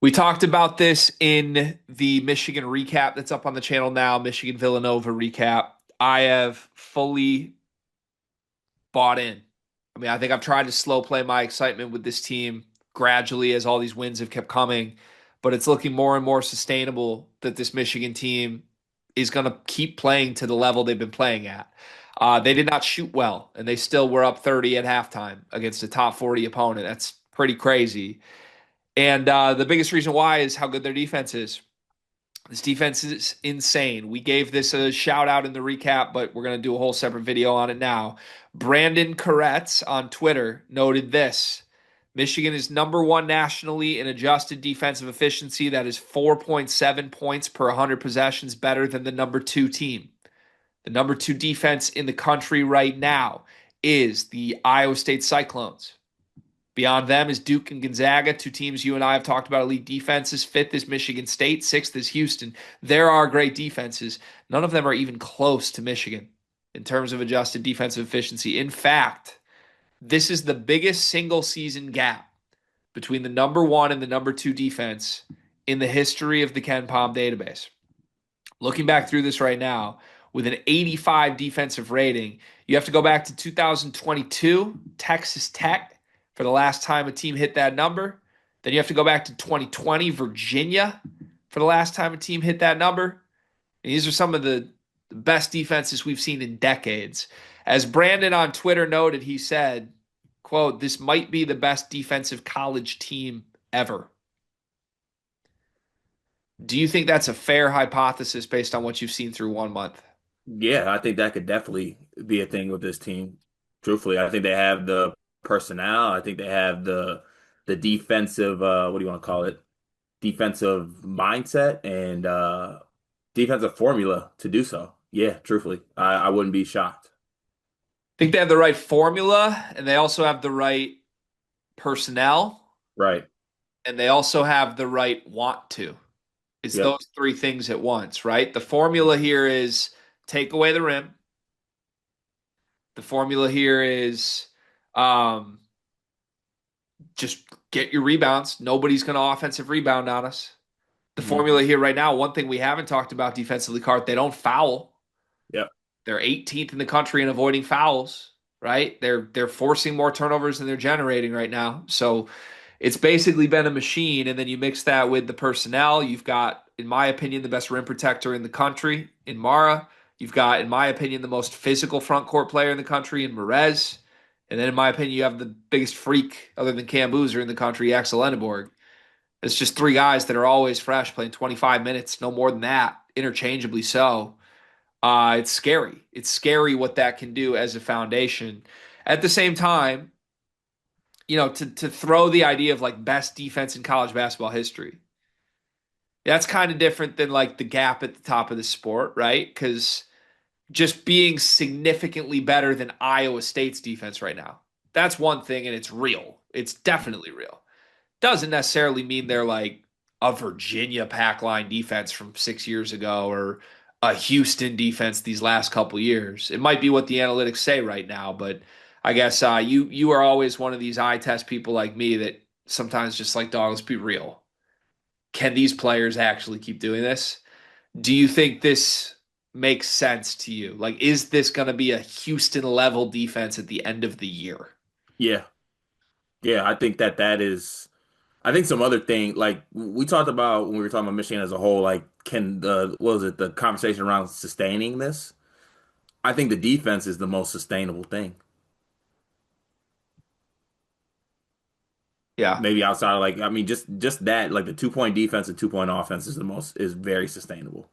We talked about this in the Michigan recap that's up on the channel now, Michigan Villanova recap. I have fully bought in. I mean, I think I've tried to slow play my excitement with this team gradually as all these wins have kept coming, but it's looking more and more sustainable that this Michigan team is going to keep playing to the level they've been playing at. They did not shoot well, and they still were up 30 at halftime against a top 40 opponent. That's pretty crazy. And the biggest reason why is how good their defense is. This defense is insane. We gave this a shout out in the recap, but we're going to do a whole separate video on it now. Brandon Koretz on Twitter noted this. Michigan is number one nationally in adjusted defensive efficiency. That is 4.7 points per 100 possessions better than the number two team. The number two defense in the country right now is the Iowa State Cyclones. Beyond them is Duke and Gonzaga, two teams you and I have talked about elite defenses. Fifth is Michigan State. Sixth is Houston. There are great defenses. None of them are even close to Michigan in terms of adjusted defensive efficiency. In fact, this is the biggest single season gap between the number one and the number two defense in the history of the Ken Palm database. Looking back through this right now, with an 85 defensive rating, you have to go back to 2022, Texas Tech, for the last time a team hit that number. Then you have to go back to 2020, Virginia, for the last time a team hit that number. And these are some of the best defenses we've seen in decades. As Brandon on Twitter noted, he said, quote, "This might be the best defensive college team ever." Do you think that's a fair hypothesis based on what you've seen through 1 month? Yeah, I think that could definitely be a thing with this team. Truthfully, I think they have the personnel. I think they have the defensive what do you want to call it? Defensive mindset and defensive formula to do so. Yeah, truthfully. I wouldn't be shocked. I think they have the right formula and they also have the right personnel Right. and they also have the right want to. It's Yep. those three things at once, right? The formula here is take away the rim. The formula here is um, just get your rebounds. Nobody's going to offensive rebound on us. The Hmm. formula here right now, one thing we haven't talked about defensively, Cart, they don't foul. Yep. They're 18th in the country in avoiding fouls, right? They're forcing more turnovers than they're generating right now. So it's basically been a machine. And then you mix that with the personnel. You've got, in my opinion, the best rim protector in the country in Mara. You've got, in my opinion, the most physical front court player in the country in Merez. And then, in my opinion, you have the biggest freak other than Cam Boozer in the country, Axel Enneborg. It's just three guys that are always fresh, playing 25 minutes, no more than that, interchangeably so. It's scary. It's scary what that can do as a foundation. At the same time, to throw the idea of like best defense in college basketball history, that's kind of different than like the gap at the top of the sport, right? Because just being significantly better than Iowa State's defense right now, that's one thing, and it's real. It's definitely real. Doesn't necessarily mean they're like a Virginia pack line defense from 6 years ago or a Houston defense these last couple years. It might be what the analytics say right now, but I guess you are always one of these eye test people like me that sometimes just like, dog, let's be real. Can these players actually keep doing this? Do you think this makes sense to you? Like, is this going to be a Houston level defense at the end of the year? Yeah. Yeah, I think that is I think some other thing, like we talked about when we were talking about Michigan as a whole, like can the what was it, the conversation around sustaining this? I think the defense is the most sustainable thing. Yeah. Maybe outside of like I mean just that like the 2 point defense and 2 point offense is the most is very sustainable.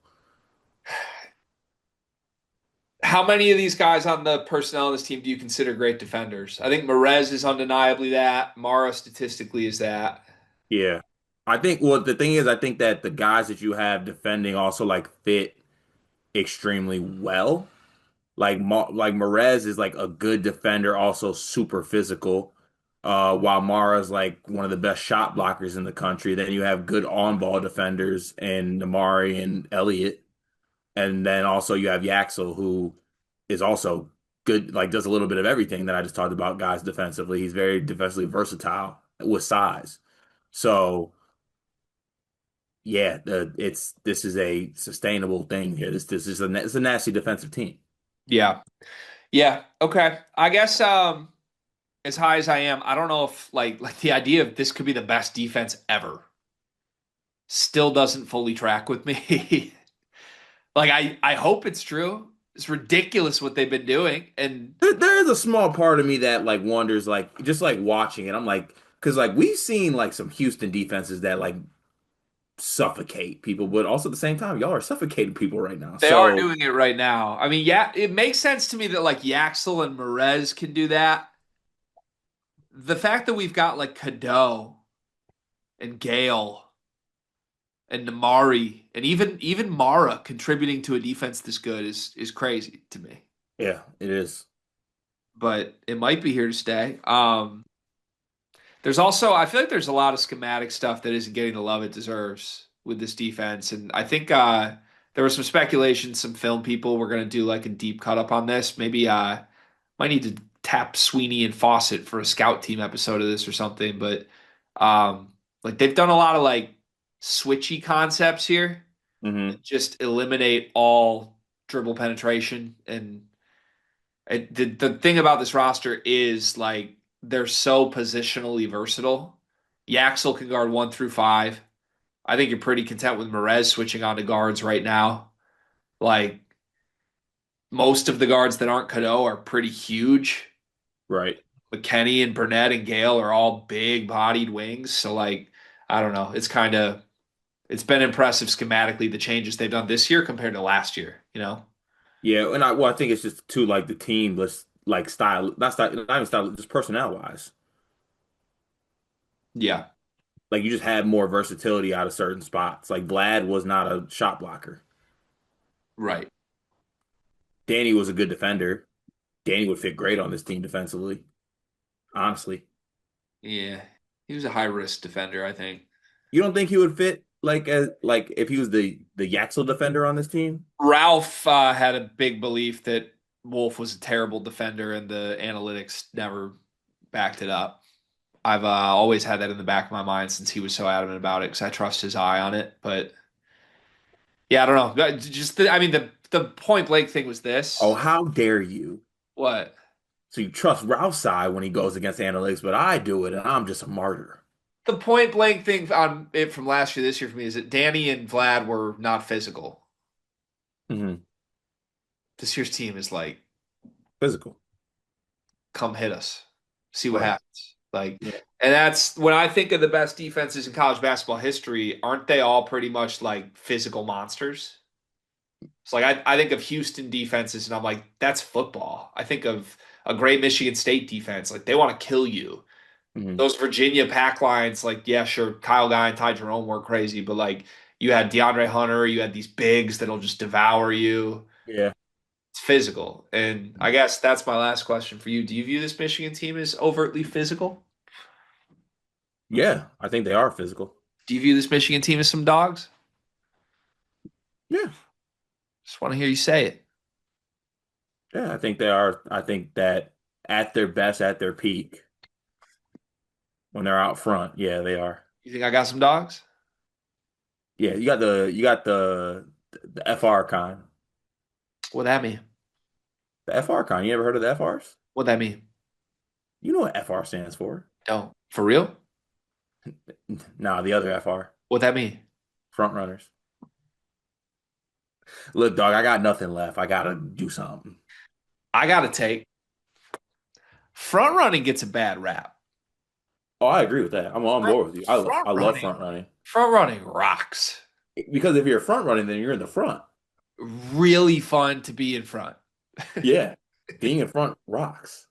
How many of these guys on the personnel of this team do you consider great defenders? I think Merez is undeniably that. Mara statistically is that. Yeah. I think well the thing is I think that the guys that you have defending also like fit extremely well. Like Merez is like a good defender, also super physical. While Mara's like one of the best shot blockers in the country. Then you have good on-ball defenders in Namari and Elliott. And then also you have Yaxel, who is also good, like does a little bit of everything that I just talked about, guys defensively. He's very defensively versatile with size. So Yeah, this is a sustainable thing here. This is it's a nasty defensive team. Yeah. Yeah. Okay. I guess as high as I am, I don't know if like the idea of this could be the best defense ever still doesn't fully track with me. Like I hope it's true. It's ridiculous what they've been doing. And There is a small part of me that like wonders, like just like watching it. I'm like, because like we've seen like some Houston defenses that like suffocate people, but also at the same time, y'all are suffocating people right now. they are So doing it right now. I mean, yeah, it makes sense to me that like Yaxel and Merez can do that. The fact that we've got like Cadeau and Gale and Namari and even Mara contributing to a defense this good is crazy to me. yeah, it is. But it might be here to stay. There's also I feel like there's a lot of schematic stuff that isn't getting the love it deserves with this defense, and I think there was some speculation, some film people were going to do like a deep cut up on this. Maybe might need to tap Sweeney and Fawcett for a scout team episode of this or something. But like they've done a lot of like switchy concepts here Hmm. that just eliminate all dribble penetration and the thing about this roster is like they're so positionally versatile. Yaxel can guard 1 through 5. I think you're pretty content with Merez switching on to guards right now. Like most of the guards that aren't Cadeau are pretty huge. Right. McKenny and Burnett and Gale are all big bodied wings. So like I don't know. It's been impressive schematically the changes they've done this year compared to last year, you know? Yeah, and I think it's just too like the team was like style, not even style, just personnel wise. Yeah, Like you just had more versatility out of certain spots. Like Vlad was not a shot blocker. right. Danny was a good defender. Danny would fit great on this team defensively, honestly. Yeah. He was a high risk defender, I think. You don't think he would fit like as like if he was the Yaxel defender on this team? Ralph had a big belief that Wolf was a terrible defender, and the analytics never backed it up. I've always had that in the back of my mind since he was so adamant about it because I trust his eye on it. But yeah, I don't know. I mean, the point blank thing was Oh, this. how dare you? What? So you trust Ralph's side when he goes against analytics, but I do it and I'm just a martyr. The point blank thing on it from last year, this year for me is that Danny and Vlad were not physical. Hmm. This year's team is like, Physical. come hit us, see what Right. happens. Like, Yeah. and that's when I think of the best defenses in college basketball history, aren't they all pretty much like physical monsters? It's like I think of Houston defenses and I'm like, that's football. I think of a great Michigan State defense, like they want to kill you. Hmm. Those Virginia pack lines, like, yeah, sure, Kyle Guy and Ty Jerome were crazy, but like you had DeAndre Hunter, you had these bigs that'll just devour you. Yeah. It's physical. And I guess that's my last question for you. Do you view this Michigan team as overtly physical? Yeah. I think they are physical. Do you view this Michigan team as some dogs? Yeah. Just want to hear you say it. Yeah. I think they are. I think that at their best, at their peak, when they're out front, yeah, they are. You think I got some dogs? Yeah. You got the FR kind. What that mean? The FR kind. You ever heard of the FRs? What that mean? You know what FR stands for. No. For real? Nah, the other FR. What that mean? Front runners. Look, dog, I got nothing left. I gotta do something. I gotta take front running gets a bad rap. Oh, I agree with that. I'm on Front, board with you. front I love running, front running front running rocks. because if you're front running, then you're in the front. Really fun to be in front. Yeah, being in front rocks.